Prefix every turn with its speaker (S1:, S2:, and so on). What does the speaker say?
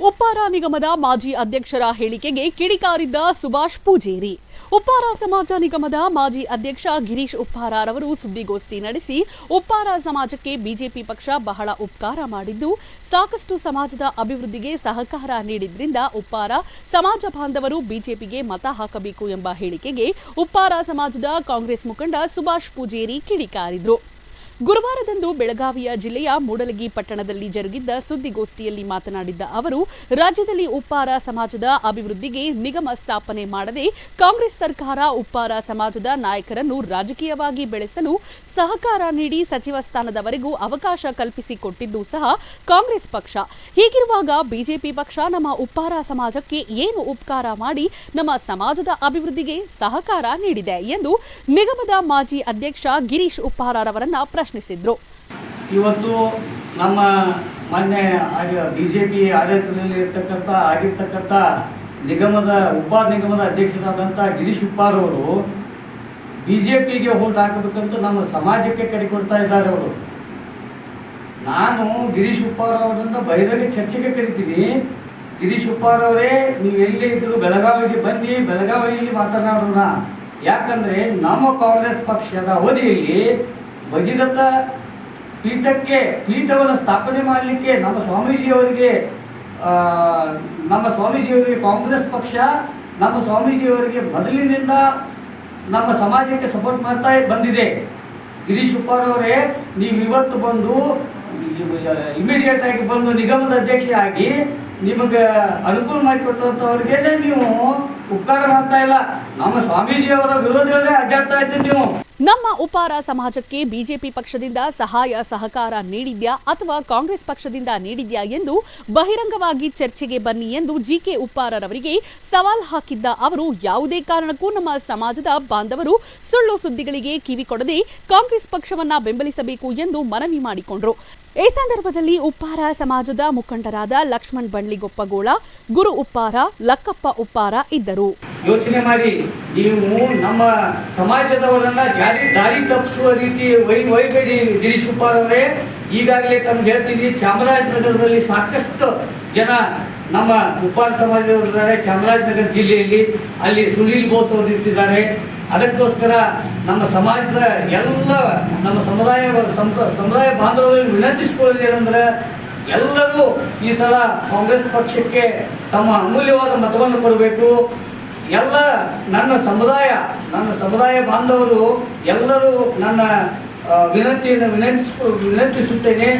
S1: ಉಪ್ಪಾರ ನಿಗಮದ ಮಾಜಿ ಅಧ್ಯಕ್ಷರ ಹೇಳಿಕೆಗೆ ಕಿಡಿಕಾರಿದ್ದ ಸುಭಾಷ್ ಪೂಜೇರಿ. ಉಪ್ಪಾರ ಸಮಾಜ ನಿಗಮದ ಮಾಜಿ ಅಧ್ಯಕ್ಷ ಗಿರೀಶ್ ಉಪ್ಪಾರರವರು ಸುದ್ದಿಗೋಷ್ಠಿ ನಡೆಸಿ ಉಪ್ಪಾರ ಸಮಾಜಕ್ಕೆ ಬಿಜೆಪಿ ಪಕ್ಷ ಬಹಳ ಉಪಕಾರ ಮಾಡಿದ್ದು, ಸಾಕಷ್ಟು ಸಮಾಜದ ಅಭಿವೃದ್ಧಿಗೆ ಸಹಕಾರ ನೀಡಿದ್ರಿಂದ ಉಪ್ಪಾರ ಸಮಾಜ ಬಾಂಧವರು ಬಿಜೆಪಿಗೆ ಮತ ಹಾಕಬೇಕು ಎಂಬ ಹೇಳಿಕೆಗೆ ಉಪ್ಪಾರ ಸಮಾಜದ ಕಾಂಗ್ರೆಸ್ ಮುಖಂಡ ಸುಭಾಷ್ ಪೂಜೇರಿ ಕಿಡಿಕಾರಿದ್ರು. ಗುರುವಾರದಂದು ಬೆಳಗಾವಿಯ ಜಿಲ್ಲೆಯ ಮೂಡಲಗಿ ಪಟ್ಟಣದಲ್ಲಿ ಜರುಗಿದ್ದ ಸುದ್ದಿಗೋಷ್ಠಿಯಲ್ಲಿ ಮಾತನಾಡಿದ್ದ ಅವರು, ರಾಜ್ಯದಲ್ಲಿ ಉಪ್ಪಾರ ಸಮಾಜದ ಅಭಿವೃದ್ಧಿಗೆ ನಿಗಮ ಸ್ಥಾಪನೆ ಮಾಡದೆ ಕಾಂಗ್ರೆಸ್ ಸರ್ಕಾರ ಉಪ್ಪಾರ ಸಮಾಜದ ನಾಯಕರನ್ನು ರಾಜಕೀಯವಾಗಿ ಬೆಳೆಸಲು ಸಹಕಾರ ನೀಡಿ ಸಚಿವ ಸ್ಥಾನದವರೆಗೂ ಅವಕಾಶ ಕಲ್ಪಿಸಿಕೊಟ್ಟಿದ್ದು ಸಹ ಕಾಂಗ್ರೆಸ್ ಪಕ್ಷ. ಹೀಗಿರುವಾಗ ಬಿಜೆಪಿ ಪಕ್ಷ ನಮ್ಮ ಉಪ್ಪಾರ ಸಮಾಜಕ್ಕೆ ಏನು ಉಪಕಾರ ಮಾಡಿ ನಮ್ಮ ಸಮಾಜದ ಅಭಿವೃದ್ಧಿಗೆ ಸಹಕಾರ ನೀಡಿದೆ ಎಂದು ನಿಗಮದ ಮಾಜಿ ಅಧ್ಯಕ್ಷ ಗಿರೀಶ್ ಉಪ್ಪಾರರವರನ್ನ ಪ್ರಶ್ನಿಸಿದ್ರು.
S2: ಇವತ್ತು ನಮ್ಮ ಮಾನ್ಯ ಬಿಜೆಪಿ ಆಡಳಿತದಲ್ಲಿ ಆಗಿರ್ತಕ್ಕಂಥ ಉಪ್ಪಾರ ನಿಗಮದ ಅಧ್ಯಕ್ಷರಾದಂಥ ಗಿರೀಶ್ ಉಪ್ಪಾರ್ ಅವರು ಬಿಜೆಪಿಗೆ ಹೋಲ್ಟ್ ಹಾಕಬೇಕಂತ ನಮ್ಮ ಸಮಾಜಕ್ಕೆ ಕರೆ ಕೊಡ್ತಾ ಇದ್ದಾರೆ. ಅವರು ನಾನು ಗಿರೀಶ್ ಉಪ್ಪಾರ್ ಅವರನ್ನ ಬಹಿರಂಗ ಚರ್ಚೆಗೆ ಕರಿತೀನಿ. ಗಿರೀಶ್ ಉಪ್ಪಾರ್ ಅವರೇ, ನೀವು ಎಲ್ಲಿ ಇದ್ರು ಬೆಳಗಾವಿಗೆ ಬನ್ನಿ, ಬೆಳಗಾವಿಯಲ್ಲಿ ಮಾತನಾಡೋಣ. ಯಾಕಂದರೆ ನಮ್ಮ ಕಾಂಗ್ರೆಸ್ ಪಕ್ಷದ ಅವಧಿಯಲ್ಲಿ ಭಗೀರಥ ಪೀಠವನ್ನು ಸ್ಥಾಪನೆ ಮಾಡಲಿಕ್ಕೆ ನಮ್ಮ ಸ್ವಾಮೀಜಿಯವರಿಗೆ ಕಾಂಗ್ರೆಸ್ ಪಕ್ಷ ನಮ್ಮ ಸ್ವಾಮೀಜಿಯವರಿಗೆ ಮೊದಲಿನಿಂದ ನಮ್ಮ ಸಮಾಜಕ್ಕೆ ಸಪೋರ್ಟ್ ಮಾಡ್ತಾ ಬಂದಿದೆ. ಗಿರೀಶ್ ಉಪ್ಪಾರ್ ಅವರೇ, ನೀವು ಇವತ್ತು ಬಂದು ಇಮಿಡಿಯೇಟ್ ಆಗಿ ಬಂದು ನಿಗಮದ ಅಧ್ಯಕ್ಷ ಆಗಿ ನಿಮಗೆ ಅನುಕೂಲ ಮಾಡಿಕೊಟ್ಟಂಥವ್ರಿಗೆ ನೀವು ಉಪಕಾರ ಮಾಡ್ತಾ ಇಲ್ಲ. ನಮ್ಮ ಸ್ವಾಮೀಜಿಯವರ ವಿರೋಧಗಳೇ ಅಡ್ಡಾಡ್ತಾ ಇದ್ದೀರಿ ನೀವು.
S1: ನಮ್ಮ ಉಪ್ಪಾರ ಸಮಾಜಕ್ಕೆ ಬಿಜೆಪಿ ಪಕ್ಷದಿಂದ ಸಹಾಯ ಸಹಕಾರ ನೀಡಿದ್ಯಾ ಅಥವಾ ಕಾಂಗ್ರೆಸ್ ಪಕ್ಷದಿಂದ ನೀಡಿದ್ಯಾ ಎಂದು ಬಹಿರಂಗವಾಗಿ ಚರ್ಚೆಗೆ ಬನ್ನಿ ಎಂದು ಜಿಕೆ ಉಪ್ಪಾರರವರಿಗೆ ಸವಾಲ್ ಹಾಕಿದ್ದ ಅವರು, ಯಾವುದೇ ಕಾರಣಕ್ಕೂ ನಮ್ಮ ಸಮಾಜದ ಬಾಂಧವರು ಸುಳ್ಳು ಸುದ್ದಿಗಳಿಗೆ ಕಿವಿ ಕೊಡದೆ ಕಾಂಗ್ರೆಸ್ ಪಕ್ಷವನ್ನ ಬೆಂಬಲಿಸಬೇಕು ಎಂದು ಮನವಿ ಮಾಡಿಕೊಂಡರು. ಈ ಸಂದರ್ಭದಲ್ಲಿ ಉಪ್ಪಾರ ಸಮಾಜದ ಮುಖಂಡರಾದ ಲಕ್ಷ್ಮಣ್ ಬಂಡ್ಲಿಗೊಪ್ಪಗೋಳ, ಗುರು ಉಪ್ಪಾರ, ಲಕ್ಕಪ್ಪ ಉಪ್ಪಾರ ಇದ್ದರು.
S2: ಯೋಚನೆ ಮಾಡಿ, ನೀವು ನಮ್ಮ ಸಮಾಜದವರನ್ನ ದಾರಿ ತಪ್ಪಿಸುವ ರೀತಿ ವೈಬೇಡಿ ಗಿರೀಶ್ ಉಪ್ಪಾರ್ ಅವರೇ. ಈಗಾಗಲೇ ತಮ್ಗೆ ಹೇಳ್ತೀನಿ, ಚಾಮರಾಜನಗರದಲ್ಲಿ ಸಾಕಷ್ಟು ಜನ ನಮ್ಮ ಉಪ್ಪಾರ ಸಮಾಜದವರಿದ್ದಾರೆ. ಚಾಮರಾಜನಗರ ಜಿಲ್ಲೆಯಲ್ಲಿ ಅಲ್ಲಿ ಸುನೀಲ್ ಬೋಸ್ ಅವರು ನಿಂತಿದ್ದಾರೆ. ಅದಕ್ಕೋಸ್ಕರ ನಮ್ಮ ಸಮಾಜದ ಎಲ್ಲ ನಮ್ಮ ಸಮುದಾಯ ಬಾಂಧವರಲ್ಲಿ ವಿನಂತಿಸಿಕೊಳ್ಳೋದೇನೆಂದರೆ, ಎಲ್ಲರೂ ಈ ಸಲ ಕಾಂಗ್ರೆಸ್ ಪಕ್ಷಕ್ಕೆ ತಮ್ಮ ಅಮೂಲ್ಯವಾದ ಮತವನ್ನು ಕೊಡಬೇಕು. ಎಲ್ಲ ನನ್ನ ಸಮುದಾಯ ಬಾಂಧವರು ಎಲ್ಲರೂ ನನ್ನ ವಿನಂತಿಸುತ್ತೇನೆ.